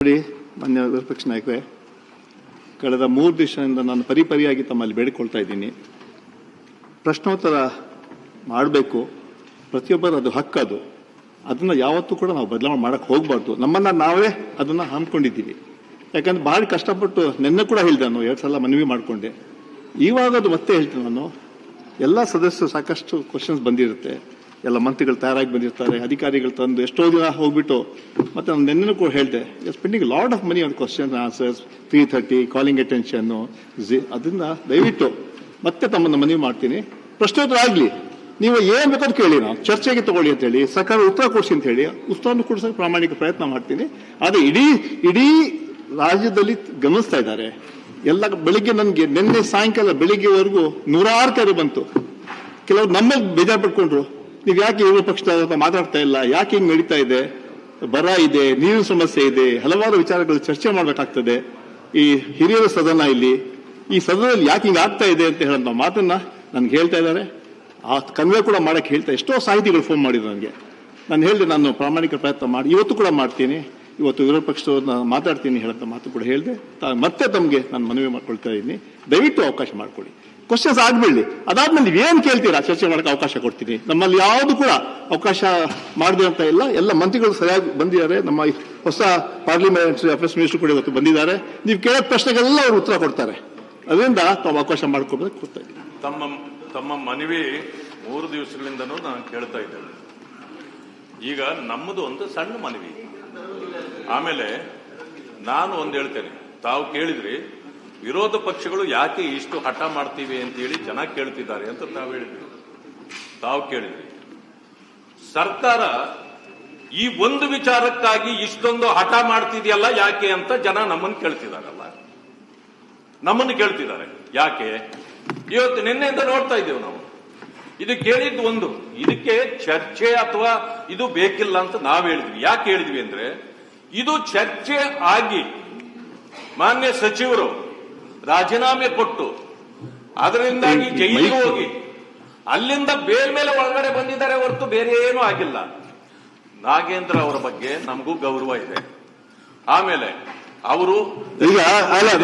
ನೋಡಿ ಮಾನ್ಯ ವಿಪಕ್ಷ ನಾಯಕರೇ, ಕಳೆದ 3 ದಿವಸದಿಂದ ನಾನು ಪರಿಪರಿಯಾಗಿ ತಮ್ಮಲ್ಲಿ ಬೇಡಿಕೊಳ್ತಾ ಇದ್ದೀನಿ. ಪ್ರಶ್ನೋತ್ತರ ಮಾಡಬೇಕು, ಪ್ರತಿಯೊಬ್ಬರು ಅದು ಹಕ್ಕದು. ಅದನ್ನು ಯಾವತ್ತೂ ಕೂಡ ನಾವು ಬದಲಾವಣೆ ಮಾಡಕ್ಕೆ ಹೋಗಬಾರ್ದು. ನಮ್ಮನ್ನು ನಾವೇ ಅದನ್ನು ಹಮ್ಮಿಕೊಂಡಿದ್ದೀವಿ. ಯಾಕಂದ್ರೆ ಭಾಳ ಕಷ್ಟಪಟ್ಟು ನಿನ್ನೆ ಕೂಡ ಹೇಳಿದೆ, ನಾನು 2 ಸಲ ಮನವಿ ಮಾಡಿಕೊಂಡೆ. ಇವಾಗ ಅದು ಮತ್ತೆ ಹೇಳ್ತೀನಿ ನಾನು. ಎಲ್ಲ ಸದಸ್ಯರು ಸಾಕಷ್ಟು ಕ್ವಶನ್ಸ್ ಬಂದಿರುತ್ತೆ, ಎಲ್ಲ ಮಂತ್ರಿಗಳು ತಯಾರಾಗಿ ಬಂದಿರ್ತಾರೆ, ಅಧಿಕಾರಿಗಳು ತಂದು ಎಷ್ಟೋ ದಿನ ಹೋಗ್ಬಿಟ್ಟು ಮತ್ತೆ ನಾನು ನಿನ್ನೆ ಕೂಡ ಹೇಳಿದೆ, spending lot of money on question answers, 330 calling attention. ಅದರಿಂದ ದಯವಿಟ್ಟು ಮತ್ತೆ ತಮ್ಮನ್ನು ಮನವಿ ಮಾಡ್ತೀನಿ, ಪ್ರಶ್ನೋತ್ತರ ಆಗಲಿ, ನೀವು ಏನ್ ಬೇಕಾದ್ರೂ ಕೇಳಿ, ನಾವು ಚರ್ಚೆಗೆ ತಗೊಳ್ಳಿ ಅಂತ ಹೇಳಿ, ಸರ್ಕಾರ ಉತ್ತರ ಕೊಡಿಸಿ ಅಂತ ಹೇಳಿ ಉತ್ತರವನ್ನು ಕೊಡಿಸೋಕೆ ಪ್ರಾಮಾಣಿಕ ಪ್ರಯತ್ನ ಮಾಡ್ತೀನಿ. ಆದರೆ ಇಡೀ ರಾಜ್ಯದಲ್ಲಿ ಗಮನಿಸ್ತಾ ಇದ್ದಾರೆ. ಎಲ್ಲ ಬೆಳಿಗ್ಗೆ ನನಗೆ ನಿನ್ನೆ ಸಾಯಂಕಾಲ ಬೆಳಿಗ್ಗೆವರೆಗೂ 100 ಕರೆ ಬಂತು. ಕೆಲವರು ನಮ್ಮಲ್ಲಿ ಬೇಜಾರು ಪಡ್ಕೊಂಡ್ರು, ನೀವು ಯಾಕೆ ವಿರೋಧ ಪಕ್ಷದ ಮಾತಾಡ್ತಾ ಇಲ್ಲ, ಯಾಕೆ ಹಿಂಗ್ ನಡೀತಾ ಇದೆ, ಬರ ಇದೆ, ನೀರಿನ ಸಮಸ್ಯೆ ಇದೆ, ಹಲವಾರು ವಿಚಾರಗಳು ಚರ್ಚೆ ಮಾಡಬೇಕಾಗ್ತದೆ. ಈ ಹಿರಿಯರ ಸದನ ಈ ಸದನದಲ್ಲಿ ಯಾಕೆ ಹಿಂಗೆ ಆಗ್ತಾ ಇದೆ ಅಂತ ಹೇಳೋ ಮಾತನ್ನ ನನ್ಗೆ ಹೇಳ್ತಾ ಇದ್ದಾರೆ. ಆ ಕನ್ವೆ ಕೂಡ ಮಾಡಕ್ಕೆ ಹೇಳ್ತಾ ಎಷ್ಟೋ ಸಾಹಿತಿಗಳು ಫೋನ್ ಮಾಡಿದ್ರು ನನಗೆ. ನಾನು ಹೇಳಿದೆ, ನಾನು ಪ್ರಾಮಾಣಿಕ ಪ್ರಯತ್ನ ಮಾಡಿ ಇವತ್ತು ಕೂಡ ಮಾಡ್ತೀನಿ, ಇವತ್ತು ವಿರೋಧ ಪಕ್ಷದವ್ರನ್ನ ಮಾತಾಡ್ತೀನಿ ಹೇಳಂತ ಮಾತು ಕೂಡ ಹೇಳಿದೆ. ಮತ್ತೆ ತಮಗೆ ನಾನು ಮನವಿ ಮಾಡ್ಕೊಳ್ತಾ ಇದ್ದೀನಿ, ದಯವಿಟ್ಟು ಅವಕಾಶ ಮಾಡಿಕೊಡಿ. ಕ್ವಶನ್ಸ್ ಆಗ್ಬಿಡ್ಲಿ, ಅದಾದ್ಮೇಲೆ ನೀವೇನು ಕೇಳ್ತೀರಾ ಚರ್ಚೆ ಮಾಡಕ್ಕೆ ಅವಕಾಶ ಕೊಡ್ತೀನಿ. ನಮ್ಮಲ್ಲಿ ಯಾವುದು ಕೂಡ ಅವಕಾಶ ಮಾಡದೆ ಅಂತ ಇಲ್ಲ. ಎಲ್ಲ ಮಂತ್ರಿಗಳು ಸರಿಯಾಗಿ ಬಂದಿದ್ದಾರೆ. ನಮ್ಮ ಹೊಸ ಪಾರ್ಲಿಮೆಂಟರಿ ಅಫೇರ್ಸ್ ಮಿನಿಸ್ಟರ್ ಕೂಡ ಇವತ್ತು ಬಂದಿದ್ದಾರೆ. ನೀವು ಕೇಳೋ ಪ್ರಶ್ನೆಗೆಲ್ಲ ಅವರು ಉತ್ತರ ಕೊಡ್ತಾರೆ. ಅದರಿಂದ ತಾವು ಅವಕಾಶ ಮಾಡ್ಕೊಬೇಕು ಕೊಡ್ತಾ ಇದ್ದೀನಿ. ತಮ್ಮ ಮನವಿ 3 ದಿವಸಗಳಿಂದನೂ ನಾನು ಕೇಳ್ತಾ ಇದ್ದೇನೆ. ಈಗ ನಮ್ಮದು ಒಂದು ಸಣ್ಣ ಮನವಿ. ಆಮೇಲೆ ನಾನು ಒಂದು ಹೇಳ್ತೇನೆ, ತಾವು ಕೇಳಿದ್ರಿ ವಿರೋಧ ಪಕ್ಷಗಳು ಯಾಕೆ ಇಷ್ಟು ಹಠ ಮಾಡ್ತೀವಿ ಅಂತ ಹೇಳಿ ಜನ ಕೇಳ್ತಿದ್ದಾರೆ ಅಂತ ತಾವು ಕೇಳಿದ್ರಿ. ಸರ್ಕಾರ ಈ ಒಂದು ವಿಚಾರಕ್ಕಾಗಿ ಇಷ್ಟೊಂದು ಹಠ ಮಾಡ್ತಿದೆಯಲ್ಲ ಯಾಕೆ ಅಂತ ಜನ ನಮ್ಮನ್ನು ಕೇಳ್ತಿದಾರಲ್ಲ, ನಮ್ಮನ್ನು ಕೇಳ್ತಿದ್ದಾರೆ ಯಾಕೆ. ಇವತ್ತು ನಿನ್ನೆಯಿಂದ ನೋಡ್ತಾ ಇದ್ದೇವೆ ನಾವು. ಇದು ಕೇಳಿದ್ದು ಒಂದು, ಇದಕ್ಕೆ ಚರ್ಚೆ ಅಥವಾ ಇದು ಬೇಕಿಲ್ಲ ಅಂತ ನಾವು ಹೇಳಿದ್ವಿ. ಯಾಕೆ ಹೇಳಿದ್ವಿ ಅಂದ್ರೆ, ಇದು ಚರ್ಚೆ ಆಗಿ ಮಾನ್ಯ ಸಚಿವರು ರಾಜೀನಾಮೆ ಕೊಟ್ಟು ಅದರಿಂದಾಗಿ ಜೈಲಿಗೆ ಹೋಗಿ ಅಲ್ಲಿಂದ ಬೇಲ್ ಮೇಲೆ ಒಳಗಡೆ ಬಂದಿದ್ದಾರೆ ಹೊರತು ಬೇರೆ ಏನೂ ಆಗಿಲ್ಲ. ನಾಗೇಂದ್ರ ಅವರ ಬಗ್ಗೆ ನಮಗೂ ಗೌರವ ಇದೆ. ಆಮೇಲೆ ಅವರು ಈಗ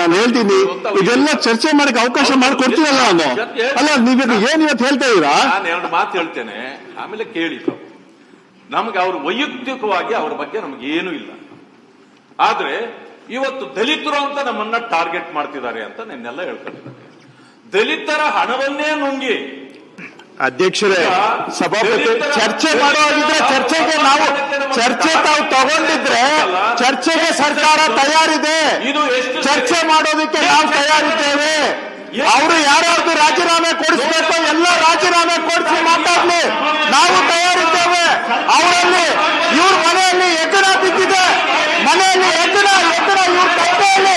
ನಾನು ಹೇಳ್ತೀನಿ, ಇದೆಲ್ಲ ಚರ್ಚೆ ಮಾಡಕ್ಕೆ ಅವಕಾಶ ಮಾಡಿಕೊಡ್ತೀವಲ್ಲ ನಾನು. ಅಲ್ಲ, ನೀವು ಏನ್ ಇವತ್ತು ಹೇಳ್ತಾ ಇದ್ದೀರಾ? ನಾನು 2 ಮಾತು ಹೇಳ್ತೇನೆ, ಆಮೇಲೆ ಕೇಳಿ. ನಮ್ಗೆ ಅವರು ವೈಯಕ್ತಿಕವಾಗಿ ಅವರ ಬಗ್ಗೆ ನಮಗೇನು ಇಲ್ಲ. ಆದ್ರೆ ಇವತ್ತು ದಲಿತರು ಅಂತ ನಮ್ಮನ್ನ ಟಾರ್ಗೆಟ್ ಮಾಡ್ತಿದ್ದಾರೆ ಅಂತ ನಿನ್ನೆಲ್ಲ ಹೇಳ್ಕೊಂಡಿದ್ದಾರೆ. ದಲಿತರ ಹಣವನ್ನೇ ನುಂಗಿ ಅಧ್ಯಕ್ಷರೇ, ಸಭಾಪತಿ ಚರ್ಚೆ ಮಾಡೋದಿದ್ರೆ ಚರ್ಚೆ ತಾವು ತಗೊಂಡಿದ್ರೆ ಚರ್ಚೆಗೆ ಸರ್ಕಾರ ತಯಾರಿದೆ. ಚರ್ಚೆ ಮಾಡೋದಕ್ಕೆ ನಾವು ತಯಾರಿದ್ದೇವೆ. ಅವರು ಯಾರ್ಯಾರ್ದು ರಾಜೀನಾಮೆ ಕೊಡಿಸ್ಬೇಕು ಎಲ್ಲ ರಾಜೀನಾಮೆ ಕೊಡಿಸಿ ಮಾತಾಡ್ಲಿ, ನಾವು ತಯಾರಿದ್ದೇವೆ. ಅವರಲ್ಲಿ ಇವ್ರ ಮನೆಯಲ್ಲಿ ಎಕಡ ಬಿದ್ದಿದೆ, ಮನೆಯಲ್ಲಿ ಎಕಡ ಇವ್ರ ಕಟ್ಟೆಯಲ್ಲಿ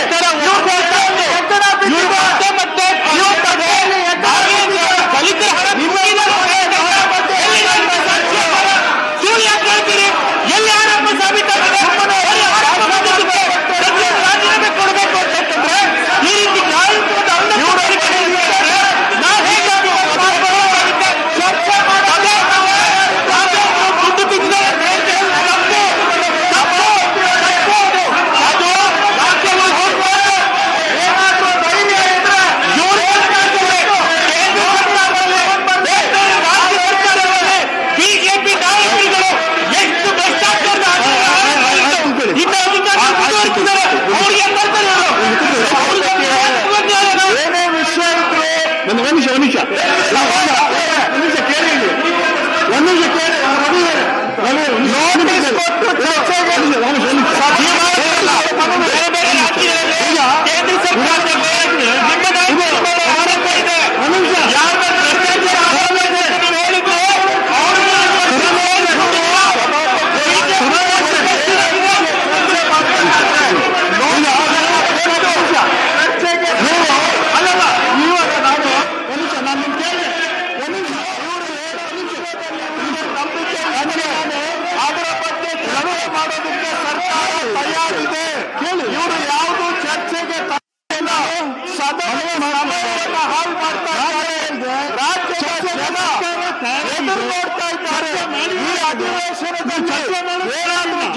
ಈ ಅಧಿವೇಶನದಲ್ಲಿ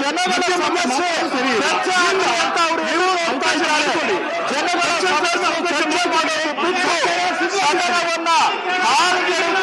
ಜನ ಜನಗಳ ಸಮಸ್ಯೆ ಚರ್ಚೆ ಆಗಲಿ ಅಂತ ಅವರು ಹೇಳ್ತಾ ಇದ್ದಾರೆ. ಜನಗಳ ಸಮಸ್ಯೆ ಚರ್ಚೆ ಮಾಡೋದು ಬಿಟ್ಟು ಸದನವನ್ನ ಹಾಳುಗೆಡವಿ